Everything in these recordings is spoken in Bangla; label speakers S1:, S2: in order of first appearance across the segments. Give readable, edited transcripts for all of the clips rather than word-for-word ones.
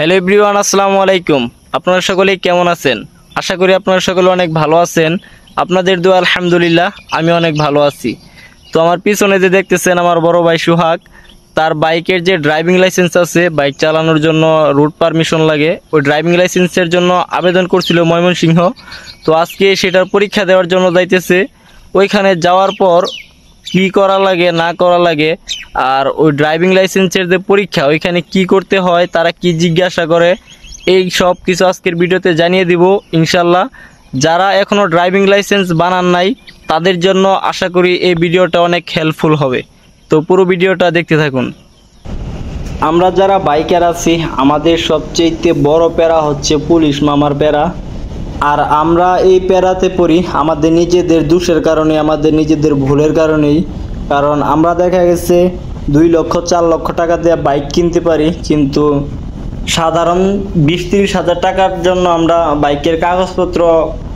S1: হ্যালো এভরিওয়ান, আসসালামু আলাইকুম। আপনারা সকলেই কেমন আছেন? আশা করি আপনারা সকলে অনেক ভালো আছেন। আপনাদের দোয়া আলহামদুলিল্লাহ আমি অনেক ভালো আছি। তো আমার পিছনে যে দেখতেছেন আমার বড় ভাই সুহাগ, তার বাইকের যে ড্রাইভিং লাইসেন্স আছে, বাইক চালানোর জন্য রুট পারমিশন লাগে, ওই ড্রাইভিং লাইসেন্সের জন্য আবেদন করছিল ময়মনসিংহ। তো আজকে সেটার পরীক্ষা দেওয়ার জন্য যাইতেছে। ওইখানে যাওয়ার পর কি করা লাগে না করা লাগে, আর ওই ড্রাইভিং লাইসেন্সের যে পরীক্ষা ওইখানে কি করতে হয়, তারা কি জিজ্ঞাসা করে, এই সব কিছু আজকের ভিডিওতে জানিয়ে দিব ইনশাল্লাহ। যারা এখনও ড্রাইভিং লাইসেন্স বানান নাই তাদের জন্য আশা করি এই ভিডিওটা অনেক হেল্পফুল হবে। তো পুরো ভিডিওটা দেখতে থাকুন। আমরা যারা বাইকার আছি আমাদের সবচেয়ে বড় প্যারা হচ্ছে পুলিশ মামার প্যারা। আর আমরা এই প্যারাতে পড়ি আমাদের নিজেদের দোষের কারণে, আমাদের নিজেদের ভুলের কারণেই। কারণ আমরা দেখা গেছে 2 লক্ষ 4 লক্ষ টাকা দিয়ে বাইক কিনতে পারি, কিন্তু সাধারণ 20-30 হাজার টাকার জন্য আমরা বাইকের কাগজপত্র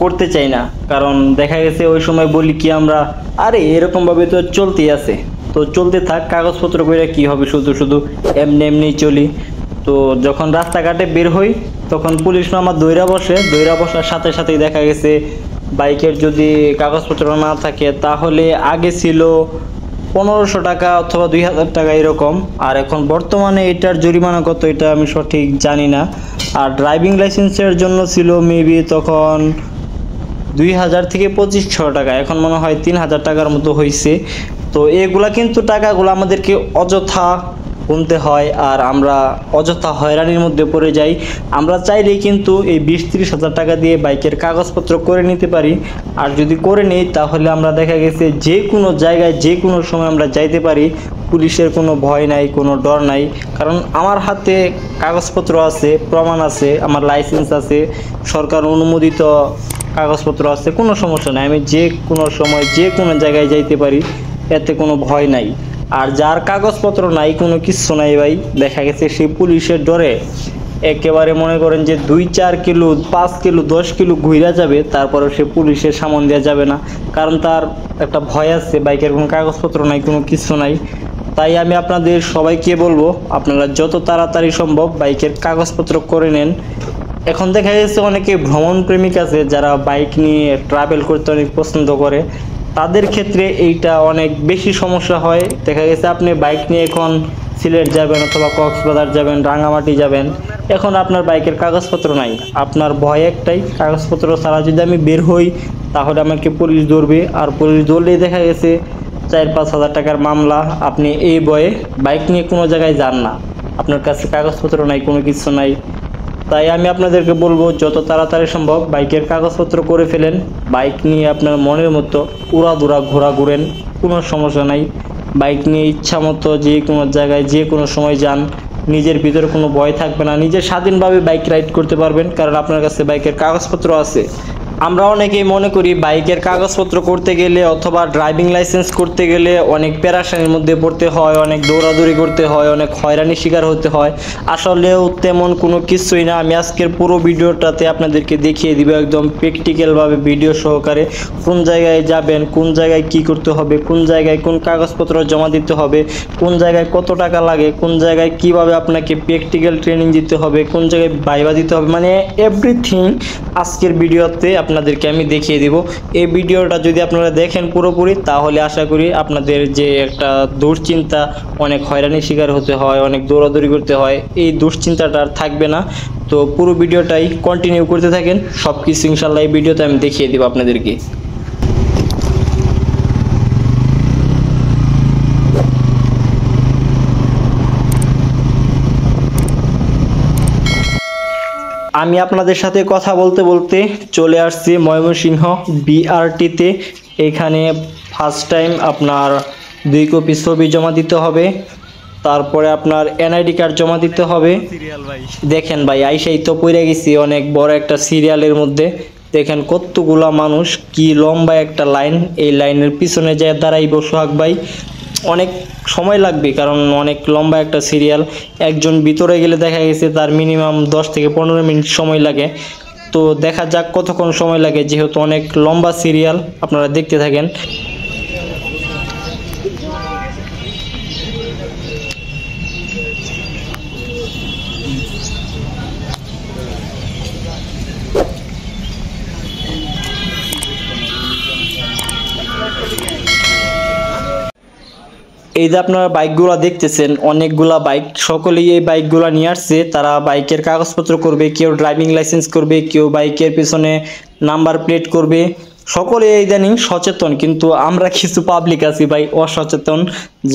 S1: করতে চাই না। কারণ দেখা গেছে ওই সময় বলি কি আমরা, আরে এরকমভাবে তো চলতেই আছে, তো চলতে থাক, কাগজপত্র করে কি হবে, শুধু শুধু এমনি এমনি চলি। তো যখন রাস্তাঘাটে বের হই তখন পুলিশ মামা দইরা বসার সাথে সাথেই দেখা গেছে বাইকের যদি কাগজপত্র না থাকে তাহলে আগে ছিল 1500 টাকা অথবা 2000 টাকা এরকম, আর এখন বর্তমানে এটার জরিমানা কত এটা আমি সঠিক জানি না। আর ড্রাইভিং লাইসেন্সের জন্য ছিল মেবি তখন 2000 থেকে 2500 টাকা, এখন মনে হয় 3000 টাকার মতো হয়েছে। তো এগুলা কিন্তু টাকাগুলো আমাদেরকে অযথা গুনতে হয়, আর আমরা অযথা হয়রানির মধ্যে পড়ে যাই। আমরা চাইলেই কিন্তু এই 20-30 হাজার টাকা দিয়ে বাইকের কাগজপত্র করে নিতে পারি। আর যদি করে নিই তাহলে আমরা দেখা গেছে যে কোনো জায়গায় যে কোনো সময় আমরা যাইতে পারি, পুলিশের কোনো ভয় নাই, কোনো ডর নাই। কারণ আমার হাতে কাগজপত্র আছে, প্রমাণ আছে, আমার লাইসেন্স আছে, সরকার অনুমোদিত কাগজপত্র আছে, কোনো সমস্যা নাই, আমি যে কোনো সময় যে কোনো জায়গায় যাইতে পারি, এতে কোনো ভয় নাই। আর যার কাগজপত্র নাই, কোনো কিচ্ছু নাই ভাই, দেখা গেছে সে পুলিশের ডরে একেবারে মনে করেন যে 2-4 কিলো 5 কিলো 10 কিলো ঘুরা যাবে, তারপরে সে পুলিশের সামন দেওয়া যাবে না, কারণ তার একটা ভয় আছে, বাইকের কোনো কাগজপত্র নাই, কোনো কিছু নাই। তাই আমি আপনাদের সবাইকে বলবো আপনারা যত তাড়াতাড়ি সম্ভব বাইকের কাগজপত্র করে নেন। এখন দেখা গেছে অনেকে ভ্রমণ প্রেমিক আছে যারা বাইক নিয়ে ট্রাভেল করতে অনেক পছন্দ করে, তাদের ক্ষেত্রে এইটা অনেক বেশি সমস্যা হয়। দেখা গেছে আপনি বাইক নিয়ে এখন সিলেট যাবেন অথবা কক্সবাজার যাবেন, রাঙামাটি যাবেন, এখন আপনার বাইকের কাগজপত্র নাই, আপনার ভয় একটাই, কাগজপত্র ছাড়া যদি আমি বের হই তাহলে আমাকে পুলিশ ধরবে, আর পুলিশ ধরলেই দেখা গেছে 4-5 হাজার টাকার মামলা। আপনি এই ভয়ে বাইক নিয়ে কোনো জায়গায় যান না, আপনার কাছে কাগজপত্র নাই, কোনো কিছু নাই। তাই আমি আপনাদেরকে বলবো যত তাড়াতাড়ি সম্ভব বাইকের কাগজপত্র করে ফেলেন, বাইক নিয়ে আপনার মনের মতো উড়াদুরা ঘোরা ঘুরেন, কোনো সমস্যা নাই। বাইক নিয়ে ইচ্ছা মতো যে কোনো জায়গায় যে কোনো সময় যান, নিজের ভিতরে কোনো ভয় থাকবে না, নিজে স্বাধীনভাবে বাইক রাইড করতে পারবেন, কারণ আপনার কাছে বাইকের কাগজপত্র আছে। আমরা অনেকেই মনে করি বাইকের কাগজপত্র করতে গেলে অথবা ড্রাইভিং লাইসেন্স করতে গেলে অনেক পেরেশানির মধ্যে পড়তে হয়, অনেক দৌড়াদৌড়ি করতে হয়, অনেক হয়রানির শিকার হতে হয়। আসলেও তেমন কোনো কিছুই না। আমি আজকের পুরো ভিডিওটাতে আপনাদেরকে দেখিয়ে দিব একদম প্র্যাকটিক্যালভাবে ভিডিও সহকারে, কোন জায়গায় যাবেন, কোন জায়গায় কি করতে হবে, কোন জায়গায় কোন কাগজপত্র জমা দিতে হবে, কোন জায়গায় কত টাকা লাগে, কোন জায়গায় কিভাবে আপনাকে প্র্যাকটিক্যাল ট্রেনিং দিতে হবে, কোন জায়গায় ভাইভা দিতে হবে, মানে এভরিথিং আজকের ভিডিওতে আপনাদেরকে আমি দেখিয়ে দিব। এই ভিডিওটা যদি আপনারা দেখেন পুরোপুরি তাহলে আশা করি আপনাদের যে একটা দুশ্চিন্তা, অনেক হয়রানির শিকার হতে হয়, অনেক দৌড়াদৌড়ি করতে হয়, এই দুশ্চিন্তাটা আর থাকবে না। তো পুরো ভিডিওটাই কন্টিনিউ করতে থাকেন, সব কিছু ইনশাল্লাহ এই ভিডিওতে আমি দেখিয়ে দিব আপনাদেরকে। আমি আপনাদের সাথে কথা বলতে বলতে চলে আসছি ময়মনসিংহ বিআরটিতে। এখানে ফার্স্ট টাইম আপনার 2 কপি ছবি জমা দিতে হবে, তারপরে আপনার এনআইডি কার্ড জমা দিতে হবে। দেখেন ভাই আইসাই তো পড়ে গেছি অনেক বড় একটা সিরিয়ালের মধ্যে, দেখেন কতগুলা মানুষ, কি লম্বা একটা লাইন, এই লাইনের পিছনে যায় দাঁড়াইব সোহাগ ভাই, অনেক সময় লাগবে কারণ অনেক লম্বা একটা সিরিয়াল। একজন ভিতরে গেলে দেখা গেছে তার মিনিমাম 10 থেকে 15 মিনিট সময় লাগে। তো দেখা যাক কতক্ষণ সময় লাগে, যেহেতু অনেক লম্বা সিরিয়াল, আপনারা দেখতে থাকেন। এই যে আপনারা বাইকগুলো দেখতেছেন, অনেকগুলা বাইক, সকলেই এই বাইকগুলো নিয়ে আসছে। তারা বাইকের কাগজপত্র করবে, কেউ ড্রাইভিং লাইসেন্স করবে, কেউ বাইকের পিছনে নাম্বার প্লেট করবে। সকলে ইদানিং সচেতন, কিন্তু আমরা কিছু পাবলিক আছি ভাই অসচেতন,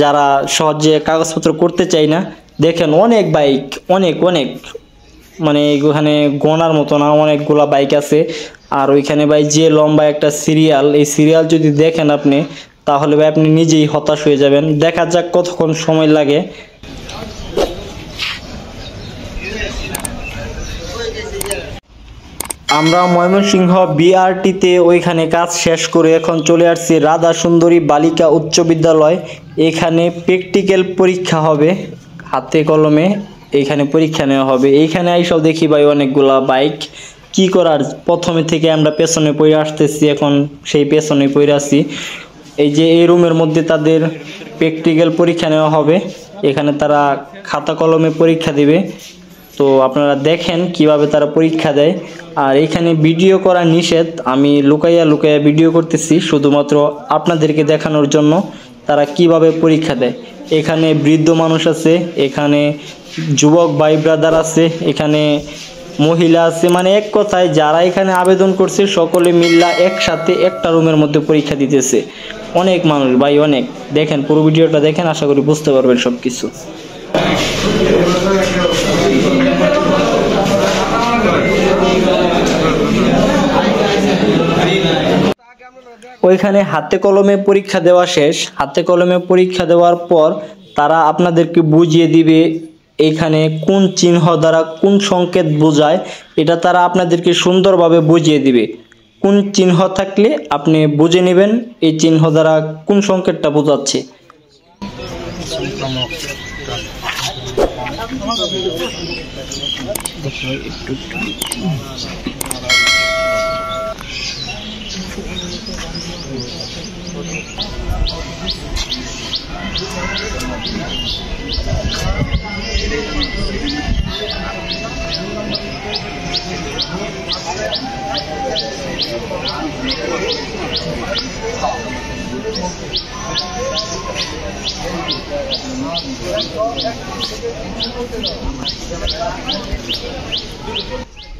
S1: যারা সহজে কাগজপত্র করতে চাই না। দেখেন অনেক বাইক, অনেক অনেক, মানে ওখানে গোনার মতো না, অনেকগুলা বাইক আছে। আর ওইখানে ভাই যে লম্বা একটা সিরিয়াল, এই সিরিয়াল যদি দেখেন আপনি, তাহলে ভাই আপনি নিজেই হতাশ হয়ে যাবেন। দেখা যাক কতক্ষণ সময় লাগে। আমরা ময়মনসিংহ বিআরটিতে ওইখানে কাজ শেষ করে এখন চলে আসছি রাধা সুন্দরী বালিকা উচ্চ বিদ্যালয়। এখানে প্র্যাকটিক্যাল পরীক্ষা হবে, হাতে কলমে এখানে পরীক্ষা নেওয়া হবে। এইখানে আইসব দেখি ভাই অনেকগুলা বাইক, কি করার, প্রথমে থেকে আমরা পেছনে পড়ে আসতেছি, এখন সেই পেছনে পড়ে আছি। এই যে এই রুমের মধ্যে তাদের প্র্যাকটিক্যাল পরীক্ষা নেওয়া হবে, এখানে তারা খাতা কলমে পরীক্ষা দিবে। তো আপনারা দেখেন কিভাবে তারা পরীক্ষা দেয়। আর এখানে ভিডিও করা নিষেধ, আমি লুকাইয়া লুকাইয়া ভিডিও করতেছি শুধুমাত্র আপনাদেরকে দেখানোর জন্য তারা কিভাবে পরীক্ষা দেয়। এখানে বৃদ্ধ মানুষ আছে, এখানে যুবক ভাই ব্রাদার আছে, এখানে মহিলা আছে, মানে এক কথায় যারা এখানে আবেদন করছে সকলে মিল্লা একসাথে একটা রুমের মধ্যে পরীক্ষা দিতেছে। অনেক মানুষ ভাই, অনেক। দেখেন পুরো ভিডিওটা দেখেন, আশা করি বুঝতে পারবেন সব কিছু। ওইখানে হাতে কলমে পরীক্ষা দেওয়া শেষ। হাতে কলমে পরীক্ষা দেওয়ার পর তারা আপনাদেরকে বুঝিয়ে দিবে এইখানে কোন চিহ্ন দ্বারা কোন সংকেত বোঝায়, এটা তারা আপনাদেরকে সুন্দরভাবে বুঝিয়ে দিবে। কোন চিহ্ন থাকলে আপনি বুঝে নেবেন এই চিহ্ন দ্বারা কোন সংকেতটা বোঝাচ্ছে।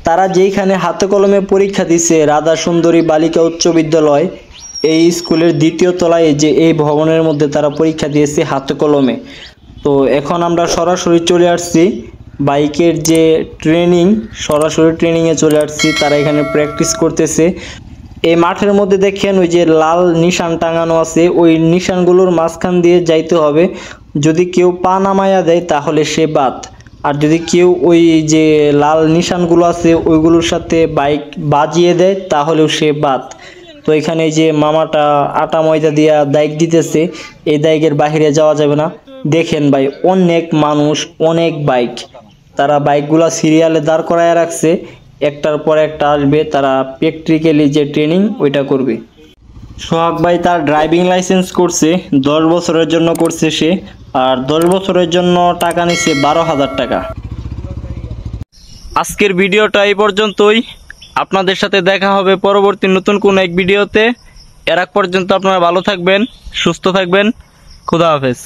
S1: তারা যেইখানে হাতে কলমে পরীক্ষা দিছে রাধা সুন্দরী বালিকা উচ্চ বিদ্যালয়, এই স্কুলের দ্বিতীয় তলায় যে এই ভবনের মধ্যে তারা পরীক্ষা দিয়েছে হাতে কলমে। তো এখন আমরা সরাসরি চলে আসছি বাইকের যে ট্রেনিং, সরাসরি ট্রেনিংয়ে চলে আসছি। তারা এখানে প্র্যাকটিস করতেছে। এই মাঠের মধ্যে দেখেন ওই যে লাল নিশান টাঙানো আছে, ওই নিশানগুলোর মাঝখান দিয়ে যাইতে হবে। যদি কেউ পা নামায়া দেয় তাহলে সে বাদ, আর যদি কেউ ওই যে লাল নিশানগুলো আছে ওইগুলোর সাথে বাইক বাজিয়ে দেয় তাহলেও সে বাদ। তো এখানে যে মামাটা আটা ময়দা দিয়া দায়িক দিতেছে, এই দায়িকের বাহিরে যাওয়া যাবে না। দেখেন ভাই অনেক মানুষ, অনেক বাইক, তারা বাইকগুলা সিরিয়ালে দাঁড় করায় রাখছে, একটার পর একটা আসবে, তারা প্র্যাকটিক্যালি যে ট্রেনিং ওইটা করবে। সোহাগ ভাই তার ড্রাইভিং লাইসেন্স করছে 10 বছরের জন্য করছে সে, আর 10 বছরের জন্য টাকা নিচ্ছে 12,000 টাকা। আজকের ভিডিওটা এই পর্যন্তই। আপনাদের সাথে দেখা হবে পরবর্তী নতুন কোনো এক ভিডিওতে। এর আগ পর্যন্ত আপনারা ভালো থাকবেন, সুস্থ থাকবেন। খুদা হাফেজ।